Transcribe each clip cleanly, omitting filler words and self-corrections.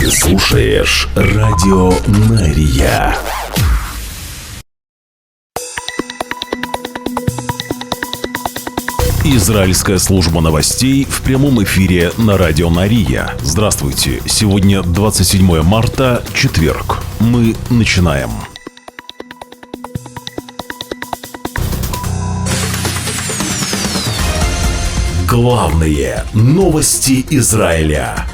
Ты слушаешь Радио Мария. Израильская служба новостей в прямом эфире на Радио Мария. Здравствуйте. Сегодня 27 марта, четверг. Мы начинаем. Главные новости Израиля.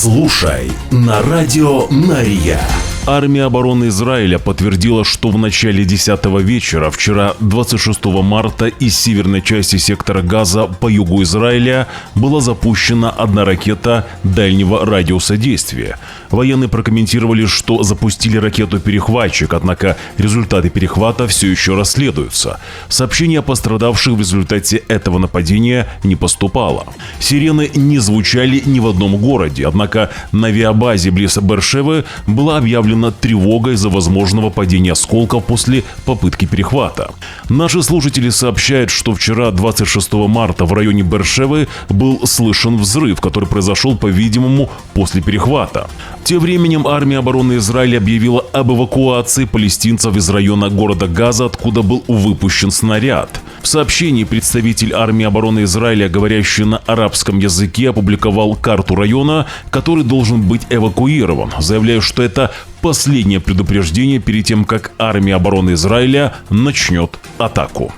Слушай на Радио Мария. Армия обороны Израиля подтвердила, что в начале 10-го вечера, вчера, 26 марта, из северной части сектора Газа по югу Израиля была запущена одна ракета дальнего радиуса действия. Военные прокомментировали, что запустили ракету-перехватчик, однако результаты перехвата все еще расследуются. Сообщений о пострадавших в результате этого нападения не поступало. Сирены не звучали ни в одном городе, однако на авиабазе близ Беэр-Шевы была объявлена тревога из-за возможного падения осколков после попытки перехвата. Наши слушатели сообщают, что вчера, 26 марта, в районе Беэр-Шевы был слышен взрыв, который произошел, по-видимому, после перехвата. Тем временем армия обороны Израиля объявила об эвакуации палестинцев из района города Газа, откуда был выпущен снаряд. В сообщении представитель армии обороны Израиля, говорящий на арабском языке, опубликовал карту района, который должен быть эвакуирован, заявляя, что это последнее предупреждение перед тем, как армия обороны Израиля начнет атаку.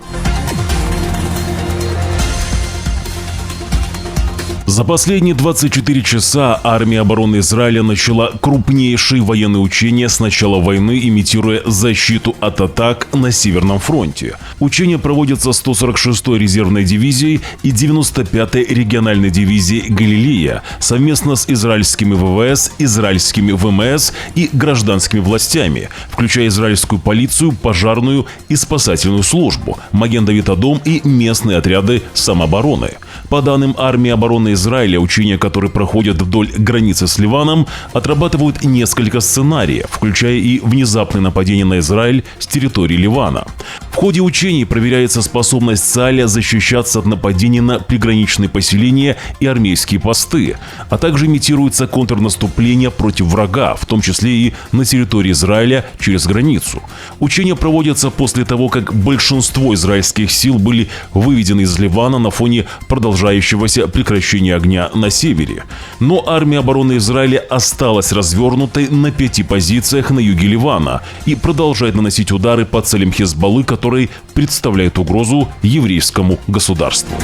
За последние 24 часа армия обороны Израиля начала крупнейшие военные учения с начала войны, имитируя защиту от атак на Северном фронте. Учения проводятся 146-й резервной дивизией и 95-й региональной дивизией «Галилея» совместно с израильскими ВВС, израильскими ВМС и гражданскими властями, включая израильскую полицию, пожарную и спасательную службу, Маген-Давид-Адом и местные отряды самообороны. По данным армии обороны Израиля, учения, которые проходят вдоль границы с Ливаном, отрабатывают несколько сценариев, включая и внезапное нападение на Израиль с территории Ливана. В ходе учений проверяется способность Цаля защищаться от нападений на приграничные поселения и армейские посты, а также имитируется контрнаступление против врага, в том числе и на территории Израиля через границу. Учения проводятся после того, как большинство израильских сил были выведены из Ливана на фоне продолжающегося прекращения огня на севере. Но армия обороны Израиля осталась развернутой на 5 позициях на юге Ливана и продолжает наносить удары по целям Хезболлы, которые представляют угрозу еврейскому государству.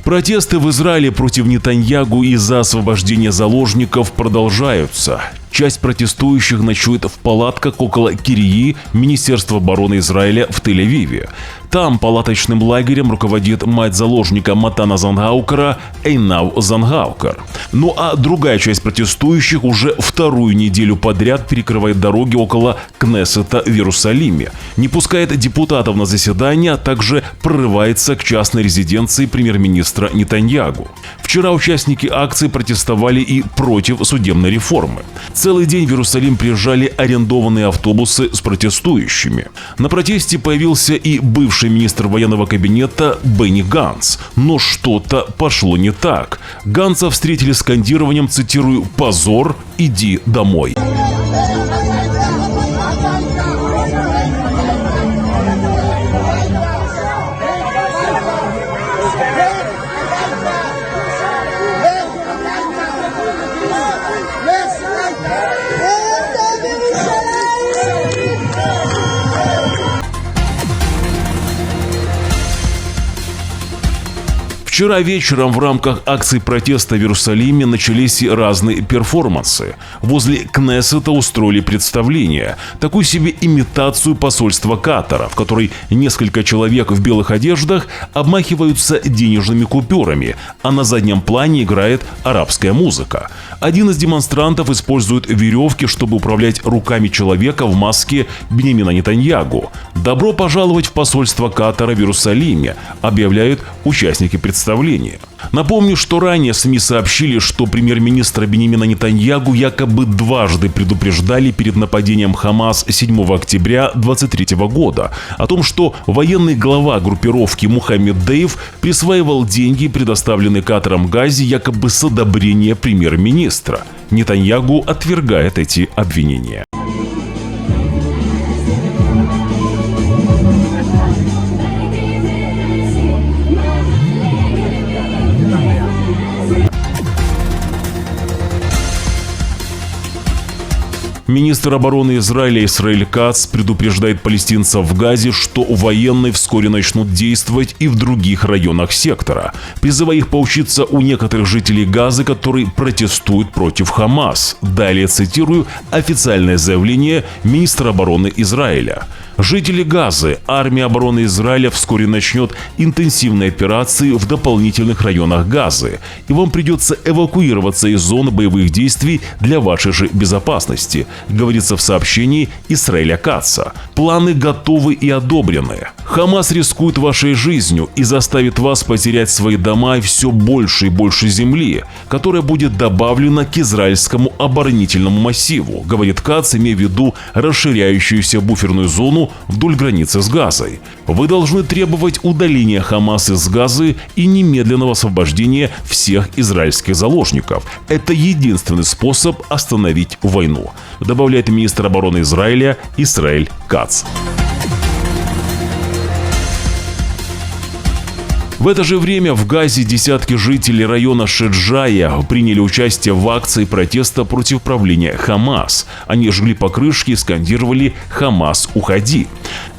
Протесты в Израиле против Нетаньягу из-за освобождения заложников продолжаются. Часть протестующих ночует в палатках около Кирии, Министерства обороны Израиля в Тель-Авиве. Там палаточным лагерем руководит мать заложника Матана Зангаукара Эйнав Зангаукар. Ну а другая часть протестующих уже вторую неделю подряд перекрывает дороги около Кнессета в Иерусалиме, не пускает депутатов на заседания, а также прорывается к частной резиденции премьер-министра Нетаньягу. Вчера участники акции протестовали и против судебной реформы. Целый день в Иерусалим приезжали арендованные автобусы с протестующими. На протесте появился и бывший министр военного кабинета Бенни Ганц. Но что-то пошло не так. Ганца встретили скандированием, цитирую, «Позор, иди домой». Вчера вечером в рамках акции протеста в Иерусалиме начались и разные перформансы. Возле Кнессета устроили представление, такую себе имитацию посольства Катара, в которой несколько человек в белых одеждах обмахиваются денежными купюрами, а на заднем плане играет арабская музыка. Один из демонстрантов использует веревки, чтобы управлять руками человека в маске Биньямина Нетаньягу. «Добро пожаловать в посольство Катара в Иерусалиме», объявляют участники представления. представление. Напомню, что ранее СМИ сообщили, что премьер-министра Биньямина Нетаньягу якобы дважды предупреждали перед нападением Хамас 7 октября 2023 года о том, что военный глава группировки Мухаммед Дейв присваивал деньги, предоставленные Катаром Газе, якобы с одобрения премьер-министра. Нетаньягу отвергает эти обвинения. Министр обороны Израиля Исраэль Кац предупреждает палестинцев в Газе, что военные вскоре начнут действовать и в других районах сектора, призывая их поучиться у некоторых жителей Газы, которые протестуют против Хамас. Далее цитирую официальное заявление министра обороны Израиля. Жители Газы, армия обороны Израиля вскоре начнет интенсивные операции в дополнительных районах Газы, и вам придется эвакуироваться из зоны боевых действий для вашей же безопасности, говорится в сообщении Исраэля Каца. Планы готовы и одобрены. Хамас рискует вашей жизнью и заставит вас потерять свои дома и все больше и больше земли, которая будет добавлена к израильскому оборонительному массиву, говорит Кац, имея в виду расширяющуюся буферную зону вдоль границы с Газой. Вы должны требовать удаления Хамас из Газы и немедленного освобождения всех израильских заложников. Это единственный способ остановить войну, добавляет министр обороны Израиля Исраэль Кац. В это же время в Газе десятки жителей района Шеджая приняли участие в акции протеста против правления Хамас. Они жгли покрышки и скандировали «Хамас, уходи!».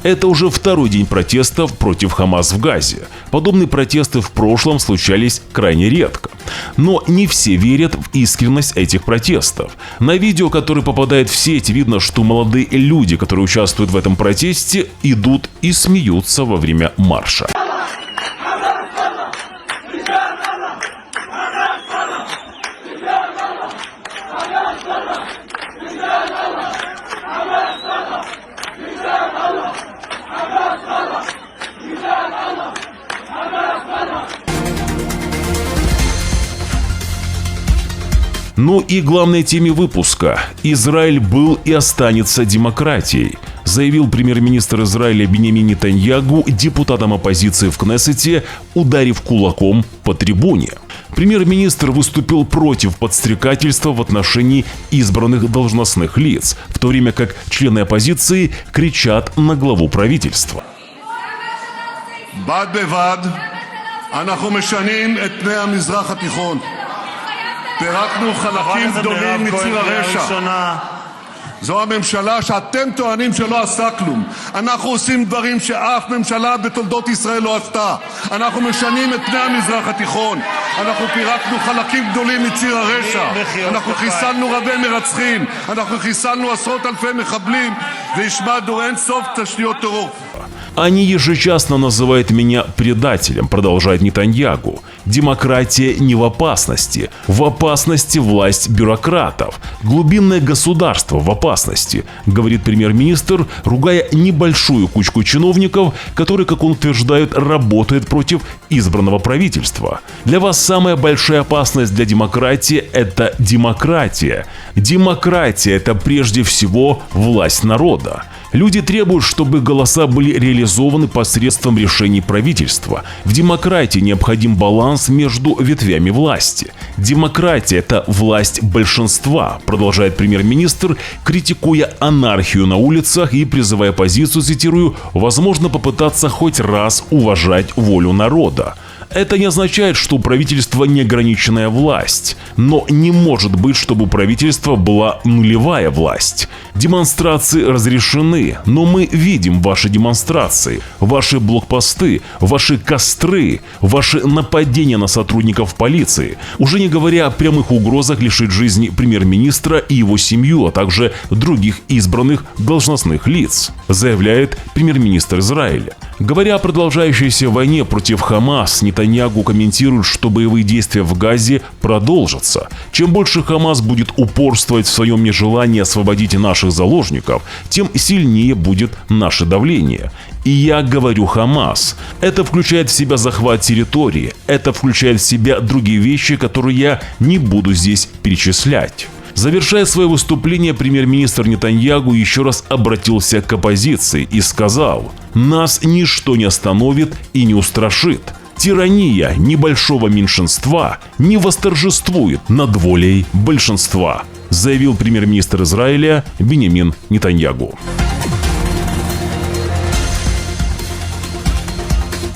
Это уже второй день протестов против Хамас в Газе. Подобные протесты в прошлом случались крайне редко. Но не все верят в искренность этих протестов. На видео, которое попадает в сеть, видно, что молодые люди, которые участвуют в этом протесте, идут и смеются во время марша. Ну и главной теме выпуска. Израиль был и останется демократией, заявил премьер-министр Израиля Биньямин Нетаньягу депутатам оппозиции в Кнессете, ударив кулаком по трибуне. Премьер-министр выступил против подстрекательства в отношении избранных должностных лиц, в то время как члены оппозиции кричат на главу правительства. בד בבד אנחנו משנים את פני המזרח התיכון. פירקנו חלקים גדולים מציר הרשע. זו הממשלה שאתם טוענים שלא עשה כלום. אנחנו עושים דברים שאף ממשלה בתולדות ישראל לא עשתה. אנחנו משנים את פני המזרח התיכון. אנחנו פירקנו חלקים גדולים מציר הרשע. אנחנו חיסלנו רבי מרצחים. אנחנו חיסלנו עשרות אלפי מחבלים והשמדנו אין סוף תשתיות טרור. Они ежечасно называют меня предателем, продолжает Нетаньягу. Демократия не в опасности власть бюрократов. Глубинное государство в опасности, говорит премьер-министр, ругая небольшую кучку чиновников, которые, как он утверждает, работают против избранного правительства. Для вас самая большая опасность для демократии – это демократия. Демократия – это прежде всего власть народа. Люди требуют, чтобы голоса были реализованы посредством решений правительства. В демократии необходим баланс между ветвями власти. Демократия – это власть большинства, продолжает премьер-министр, критикуя анархию на улицах и призывая оппозицию, цитирую, «возможно попытаться хоть раз уважать волю народа». Это не означает, что у правительства неограниченная власть, но не может быть, чтобы у правительства была нулевая власть. Демонстрации разрешены, но мы видим ваши демонстрации, ваши блокпосты, ваши костры, ваши нападения на сотрудников полиции, уже не говоря о прямых угрозах лишить жизни премьер-министра и его семью, а также других избранных должностных лиц, заявляет премьер-министр Израиля. Говоря о продолжающейся войне против Хамас, Нетаньягу комментирует, что боевые действия в Газе продолжатся. Чем больше Хамас будет упорствовать в своем нежелании освободить наших заложников, тем сильнее будет наше давление. И я говорю Хамас. Это включает в себя захват территории, это включает в себя другие вещи, которые я не буду здесь перечислять. Завершая свое выступление, премьер-министр Нетаньяху еще раз обратился к оппозиции и сказал: «Нас ничто не остановит и не устрашит. Тирания небольшого меньшинства не восторжествует над волей большинства», заявил премьер-министр Израиля Биньямин Нетаньяху.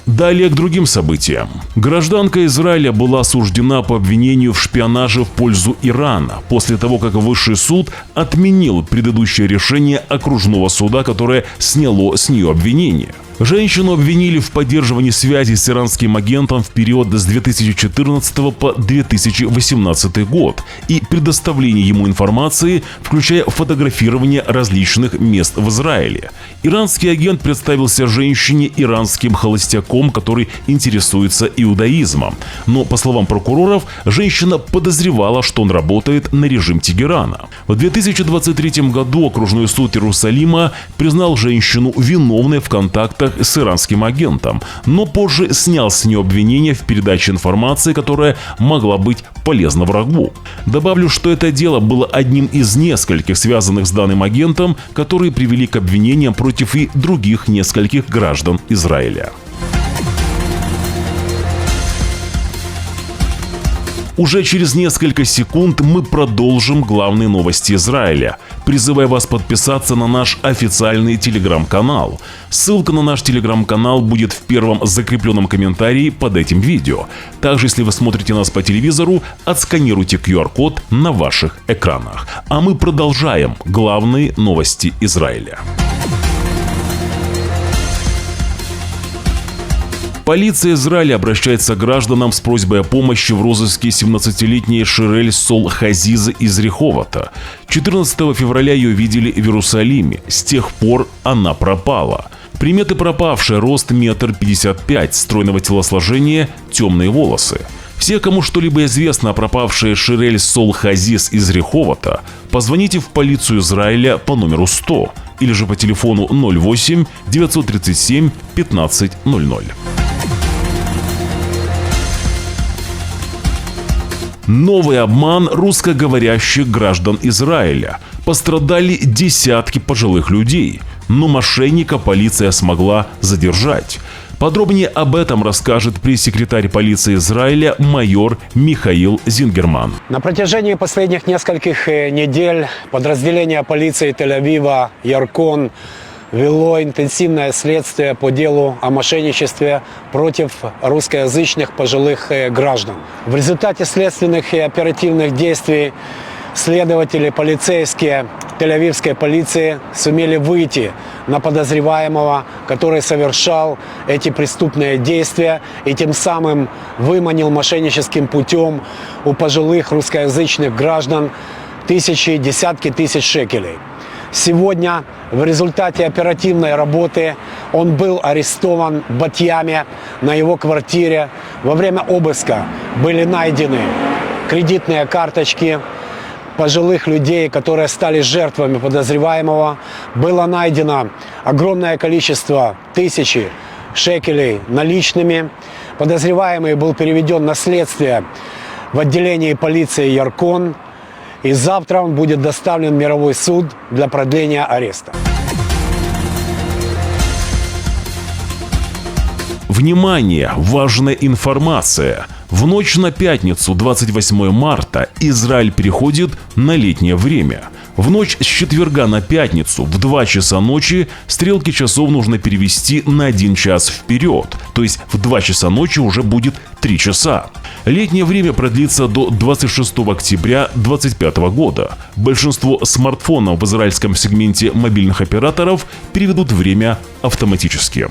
Далее к другим событиям. Гражданка Израиля была осуждена по обвинению в шпионаже в пользу Ирана после того, как Высший суд отменил предыдущее решение окружного суда, которое сняло с нее обвинение. Женщину обвинили в поддерживании связи с иранским агентом в период с 2014 по 2018 год и предоставлении ему информации, включая фотографирование различных мест в Израиле. Иранский агент представился женщине иранским холостяком, который интересуется иудаизмом. Но, по словам прокуроров, женщина подозревала, что он работает на режим Тегерана. В 2023 году окружной суд Иерусалима признал женщину виновной в контактах с иранским агентом, но позже снял с нее обвинение в передаче информации, которая могла быть полезна врагу. Добавлю, что это дело было одним из нескольких связанных с данным агентом, которые привели к обвинениям против и других нескольких граждан Израиля. Уже через несколько секунд мы продолжим главные новости Израиля. Призываю вас подписаться на наш официальный телеграм-канал. Ссылка на наш телеграм-канал будет в первом закрепленном комментарии под этим видео. Также, если вы смотрите нас по телевизору, отсканируйте QR-код на ваших экранах. А мы продолжаем главные новости Израиля. Полиция Израиля обращается к гражданам с просьбой о помощи в розыске 17-летней Ширель Сол-Хазизы из Реховата. 14 февраля ее видели в Иерусалиме. С тех пор она пропала. Приметы пропавшей: рост 1,55 м, стройного телосложения, темные волосы. Все, кому что-либо известно о пропавшей Ширель Сол-Хазиз из Реховата, позвоните в полицию Израиля по номеру 100 или же по телефону 08 937 15 00. Новый обман русскоговорящих граждан Израиля. Пострадали десятки пожилых людей, но мошенника полиция смогла задержать. Подробнее об этом расскажет пресс-секретарь полиции Израиля майор Михаил Зингерман. На протяжении последних нескольких недель подразделение полиции Тель-Авива «Яркон» вело интенсивное следствие по делу о мошенничестве против русскоязычных пожилых граждан. В результате следственных и оперативных действий следователи полицейские Тель-Авивской полиции сумели выйти на подозреваемого, который совершал эти преступные действия и тем самым выманил мошенническим путем у пожилых русскоязычных граждан десятки тысяч шекелей. Сегодня в результате оперативной работы он был арестован в Бат-Яме на его квартире. Во время обыска были найдены кредитные карточки пожилых людей, которые стали жертвами подозреваемого. Было найдено огромное количество тысячи шекелей наличными. Подозреваемый был переведен на следствие в отделении полиции «Яркон». И завтра он будет доставлен в мировой суд для продления ареста. Внимание! Важная информация! В ночь на пятницу, 28 марта, Израиль переходит на летнее время. В ночь с четверга на пятницу в 2 часа ночи стрелки часов нужно перевести на 1 час вперед, то есть в 2 часа ночи уже будет 3 часа. Летнее время продлится до 26 октября 2025 года. Большинство смартфонов в израильском сегменте мобильных операторов переведут время автоматически.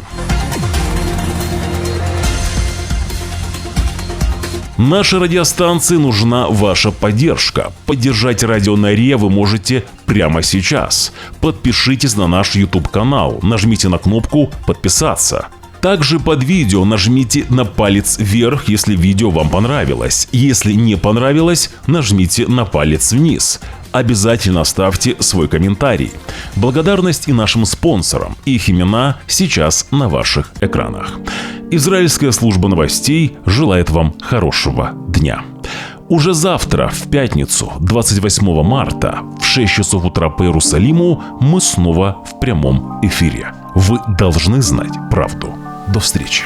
Нашей радиостанции нужна ваша поддержка. Поддержать радио на РИА вы можете прямо сейчас. Подпишитесь на наш YouTube-канал, нажмите на кнопку «Подписаться». Также под видео нажмите на палец вверх, если видео вам понравилось. Если не понравилось, нажмите на палец вниз. Обязательно оставьте свой комментарий. Благодарность и нашим спонсорам. Их имена сейчас на ваших экранах. Израильская служба новостей желает вам хорошего дня. Уже завтра, в пятницу, 28 марта, в 6 часов утра по Иерусалиму, мы снова в прямом эфире. Вы должны знать правду. До встречи.